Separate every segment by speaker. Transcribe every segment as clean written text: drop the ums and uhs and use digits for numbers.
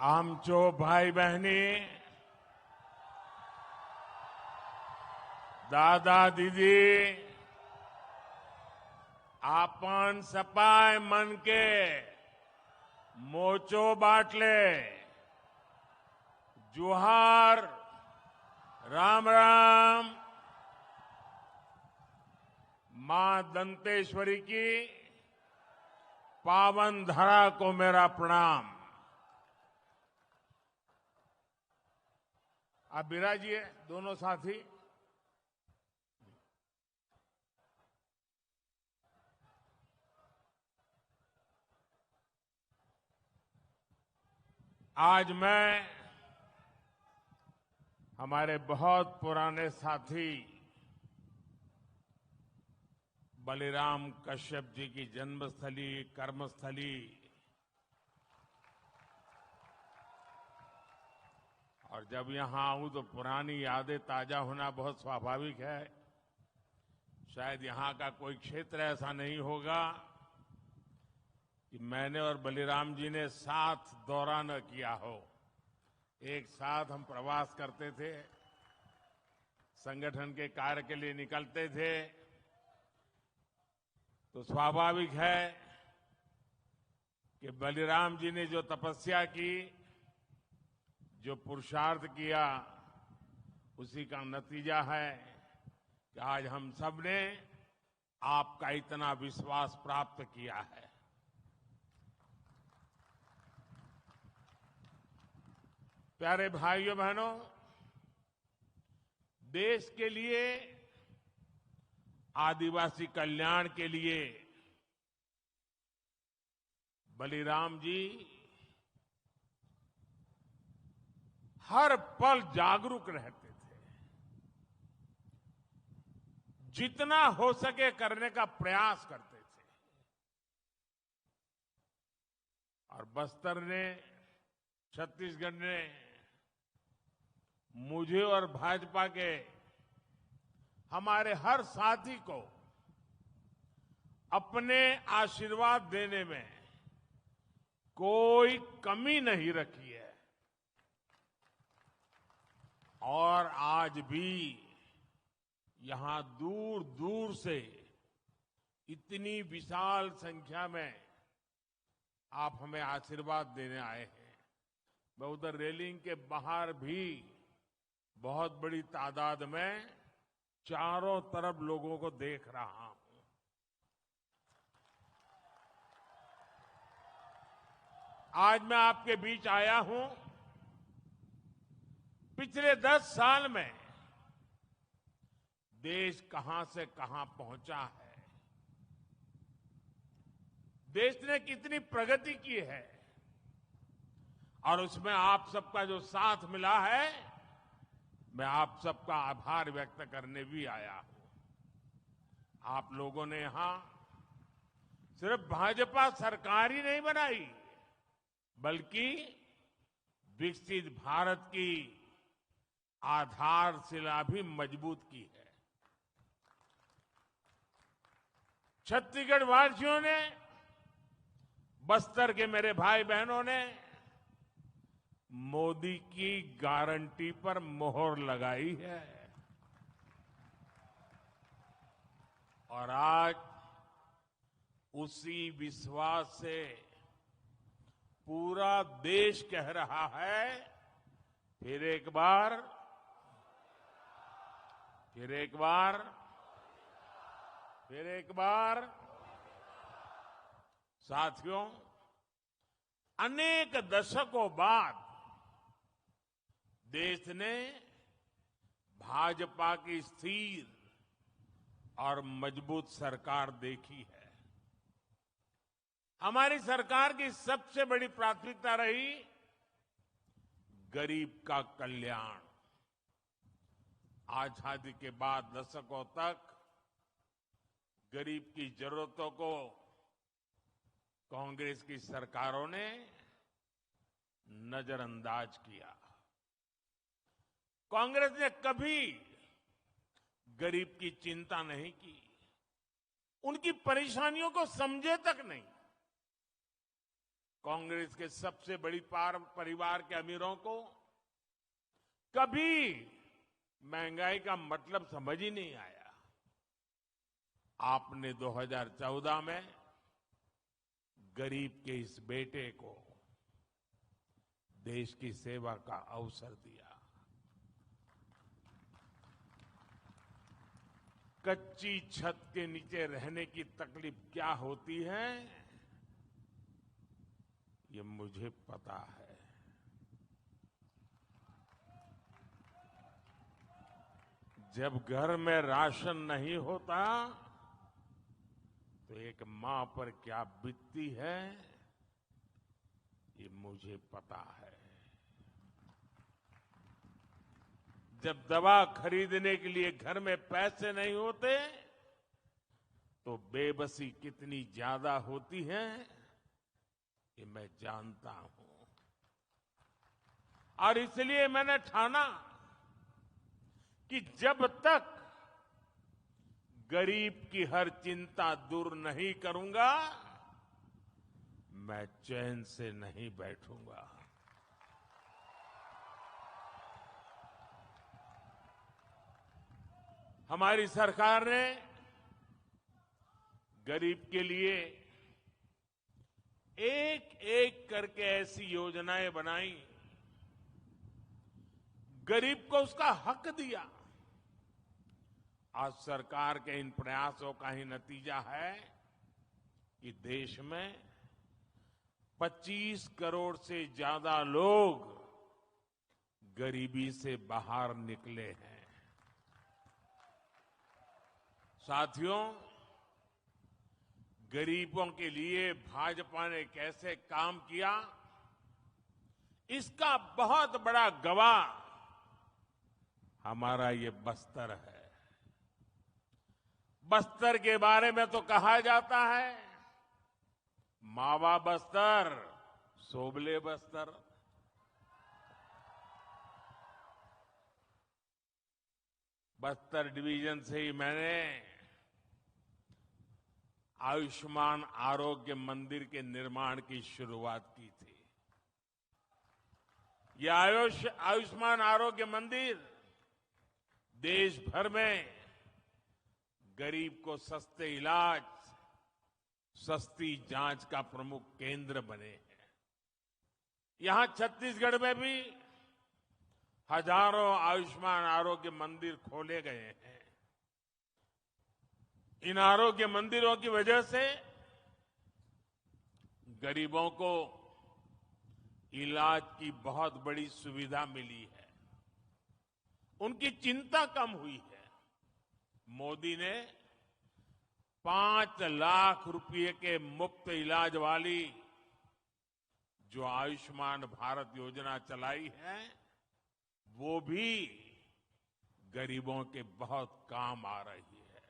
Speaker 1: आमचो भाई बहनी, दादा दीदी, आपण सपाय मन के मोचो बाटले, जुहार, राम राम। मां दंतेश्वरी की पावन धरा को मेरा प्रणाम। आप विराजिए दोनों साथी। आज मैं हमारे बहुत पुराने साथी बलिराम कश्यप जी की जन्मस्थली, कर्मस्थली और जब यहां आऊं तो पुरानी यादें ताजा होना बहुत स्वाभाविक है। शायद यहां का कोई क्षेत्र ऐसा नहीं होगा कि मैंने और बलिराम जी ने साथ दौरा न किया हो। एक साथ हम प्रवास करते थे, संगठन के कार्य के लिए निकलते थे, तो स्वाभाविक है कि बलिराम जी ने जो तपस्या की, जो पुरुषार्थ किया, उसी का नतीजा है कि आज हम सब ने आपका इतना विश्वास प्राप्त किया है। प्यारे भाइयों बहनों, देश के लिए, आदिवासी कल्याण के लिए बलिराम जी हर पल जागरूक रहते थे। जितना हो सके करने का प्रयास करते थे। और बस्तर ने, छत्तीसगढ़ ने मुझे और भाजपा के हमारे हर साथी को अपने आशीर्वाद देने में कोई कमी नहीं रखी है। और आज भी यहां दूर दूर से इतनी विशाल संख्या में आप हमें आशीर्वाद देने आए हैं। मैं उधर रेलिंग के बाहर भी बहुत बड़ी तादाद में चारों तरफ लोगों को देख रहा हूं। आज मैं आपके बीच आया हूं। पिछले 10 साल में देश कहां से कहां पहुंचा है, देश ने कितनी प्रगति की है, और उसमें आप सबका जो साथ मिला है, मैं आप सबका आभार व्यक्त करने भी आया हूं। आप लोगों ने यहां सिर्फ भाजपा सरकार ही नहीं बनाई, बल्कि विकसित भारत की आधारशिला भी मजबूत की है। छत्तीसगढ़ वासियों ने, बस्तर के मेरे भाई बहनों ने मोदी की गारंटी पर मोहर लगाई है। और आज उसी विश्वास से पूरा देश कह रहा है, फिर एक बार, फिर एक बार, फिर एक बार। साथियों, अनेक दशकों बाद देश ने भाजपा की स्थिर और मजबूत सरकार देखी है। हमारी सरकार की सबसे बड़ी प्राथमिकता रही गरीब का कल्याण। आजादी के बाद दशकों तक गरीब की जरूरतों को कांग्रेस की सरकारों ने नजरअंदाज किया। कांग्रेस ने कभी गरीब की चिंता नहीं की, उनकी परेशानियों को समझे तक नहीं। कांग्रेस के सबसे बड़ी परिवार के अमीरों को कभी महंगाई का मतलब समझ ही नहीं आया। आपने 2014 में गरीब के इस बेटे को देश की सेवा का अवसर दिया। कच्ची छत के नीचे रहने की तकलीफ क्या होती है, ये मुझे पता है। जब घर में राशन नहीं होता तो एक मां पर क्या बीतती है, ये मुझे पता है। जब दवा खरीदने के लिए घर में पैसे नहीं होते तो बेबसी कितनी ज्यादा होती है, ये मैं जानता हूं। और इसलिए मैंने ठाना कि जब तक गरीब की हर चिंता दूर नहीं करूंगा, मैं चैन से नहीं बैठूंगा। हमारी सरकार ने गरीब के लिए एक एक करके ऐसी योजनाएं बनाई, गरीब को उसका हक दिया। आज सरकार के इन प्रयासों का ही नतीजा है कि देश में 25 करोड़ से ज्यादा लोग गरीबी से बाहर निकले हैं। साथियों, गरीबों के लिए भाजपा ने कैसे काम किया, इसका बहुत बड़ा गवाह हमारा ये बस्तर है। बस्तर के बारे में तो कहा जाता है, मावा बस्तर, सोबले बस्तर। बस्तर डिवीजन से ही मैंने आयुष्मान आरोग्य मंदिर के निर्माण की शुरुआत की थी। यह आयुष्मान आरोग्य मंदिर देश भर में गरीब को सस्ते इलाज, सस्ती जांच का प्रमुख केंद्र बने हैं। यहां छत्तीसगढ़ में भी हजारों आयुष्मान आरोग्य मंदिर खोले गए हैं। इन आरोग्य मंदिरों की वजह से गरीबों को इलाज की बहुत बड़ी सुविधा मिली है, उनकी चिंता कम हुई है। मोदी ने 5 लाख रुपए के मुफ्त इलाज वाली जो आयुष्मान भारत योजना चलाई है, वो भी गरीबों के बहुत काम आ रही है।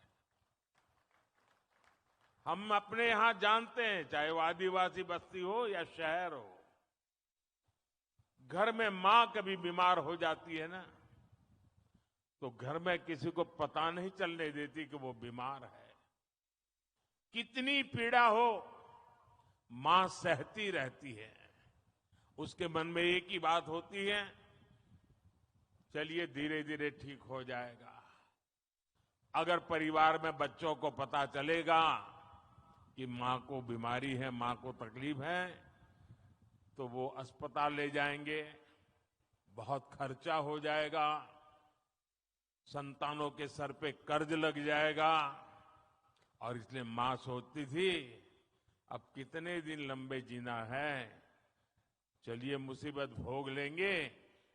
Speaker 1: हम अपने यहां जानते हैं, चाहे वो आदिवासी बस्ती हो या शहर हो, घर में मां कभी बीमार हो जाती है ना, तो घर में किसी को पता नहीं चलने देती कि वो बीमार है। कितनी पीड़ा हो, मां सहती रहती है। उसके मन में एक ही बात होती है, चलिए धीरे धीरे ठीक हो जाएगा। अगर परिवार में बच्चों को पता चलेगा कि मां को बीमारी है, मां को तकलीफ है, तो वो अस्पताल ले जाएंगे, बहुत खर्चा हो जाएगा, संतानों के सर पे कर्ज लग जाएगा। और इसलिए मां सोचती थी, अब कितने दिन लंबे जीना है, चलिए मुसीबत भोग लेंगे,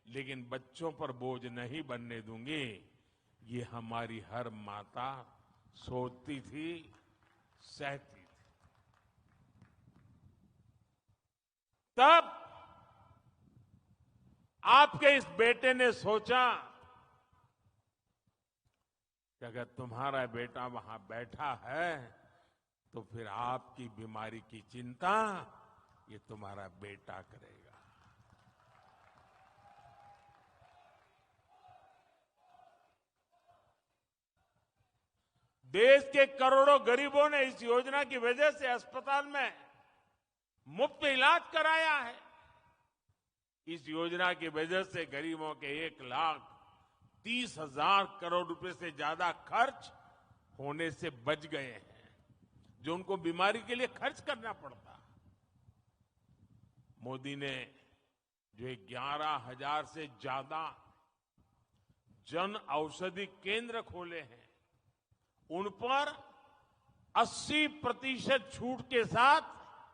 Speaker 1: लेकिन बच्चों पर बोझ नहीं बनने दूंगी। ये हमारी हर माता सोचती थी, सहती थी। तब आपके इस बेटे ने सोचा कि अगर तुम्हारा बेटा वहां बैठा है तो फिर आपकी बीमारी की चिंता ये तुम्हारा बेटा करेगा। देश के करोड़ों गरीबों ने इस योजना की वजह से अस्पताल में मुफ्त इलाज कराया है। इस योजना की वजह से गरीबों के 1,30,000 करोड़ रुपए से ज्यादा खर्च होने से बच गए हैं, जो उनको बीमारी के लिए खर्च करना पड़ता। मोदी ने जो 11,000 से ज्यादा जन औषधि केंद्र खोले हैं, उन पर 80% छूट के साथ